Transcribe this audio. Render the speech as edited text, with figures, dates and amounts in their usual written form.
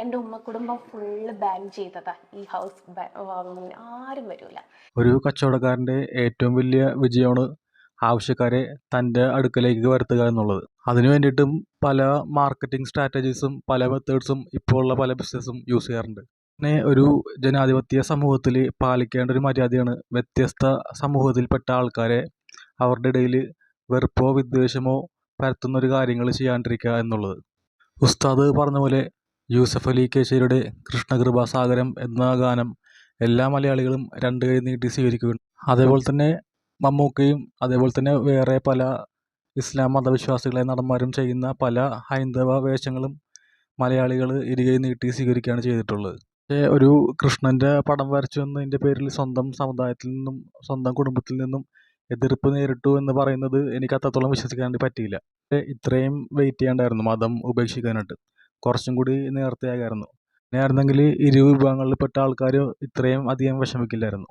എൻ്റെ ഉമ്മ കുടുംബം ഫുള്ള് ബാൻ ചെയ്തതാ ഈ ഹൗസ് വാമിങ്ങിന് ആരും വരില്ല. ഒരു കച്ചവടക്കാരൻ്റെ ഏറ്റവും വലിയ വിജയമാണ് ആവശ്യക്കാരെ തൻ്റെ അടുക്കലേക്ക് വരുത്തുക എന്നുള്ളത്. അതിനു വേണ്ടിയിട്ടും പല മാർക്കറ്റിംഗ് സ്ട്രാറ്റജീസും പല മെത്തേഡ്സും ഇപ്പോൾ ഉള്ള പല ബിസിനസ്സും യൂസ് ചെയ്യാറുണ്ട്. പിന്നെ ഒരു ജനാധിപത്യ സമൂഹത്തിൽ പാലിക്കേണ്ട ഒരു മര്യാദയാണ് വ്യത്യസ്ത സമൂഹത്തിൽപ്പെട്ട ആൾക്കാരെ അവരുടെ ഇടയിൽ വെറുപ്പോ വിദ്വേഷമോ പരത്തുന്നൊരു കാര്യങ്ങൾ ചെയ്യാണ്ടിരിക്കുക എന്നുള്ളത്. ഉസ്താദ് പറഞ്ഞ പോലെ യൂസഫ് അലി കേശരിയുടെ കൃഷ്ണകൃപാസാഗരം എന്ന ഗാനം എല്ലാ മലയാളികളും രണ്ട് കൈ നീട്ടി സ്വീകരിക്കുകയുണ്ട്. അതേപോലെ തന്നെ മമ്മൂക്കയും അതേപോലെ തന്നെ വേറെ പല ഇസ്ലാം മതവിശ്വാസികളെ നടന്മാരും ചെയ്യുന്ന പല ഹൈന്ദവ വേഷങ്ങളും മലയാളികൾ ഇരുകൈ നീട്ടി സ്വീകരിക്കുകയാണ് ചെയ്തിട്ടുള്ളത്. പക്ഷേ ഒരു കൃഷ്ണൻ്റെ പടം വരച്ചു എന്നതിൻ്റെ പേരിൽ സ്വന്തം സമുദായത്തിൽ നിന്നും സ്വന്തം കുടുംബത്തിൽ നിന്നും എതിർപ്പ് നേരിട്ടു എന്ന് പറയുന്നത് എനിക്ക് അത്രത്തോളം വിശ്വസിക്കാൻ വേണ്ടി പറ്റിയില്ല. ഇത്രയും വെയിറ്റ് ചെയ്യേണ്ടായിരുന്നു മതം ഉപേക്ഷിക്കാനായിട്ട്. കുറച്ചും കൂടി നേരത്തെയാകായിരുന്നു. അങ്ങനെയായിരുന്നെങ്കിൽ ഇരു വിഭാഗങ്ങളിൽപ്പെട്ട ആൾക്കാർ ഇത്രയും അധികം വിഷമിക്കില്ലായിരുന്നു.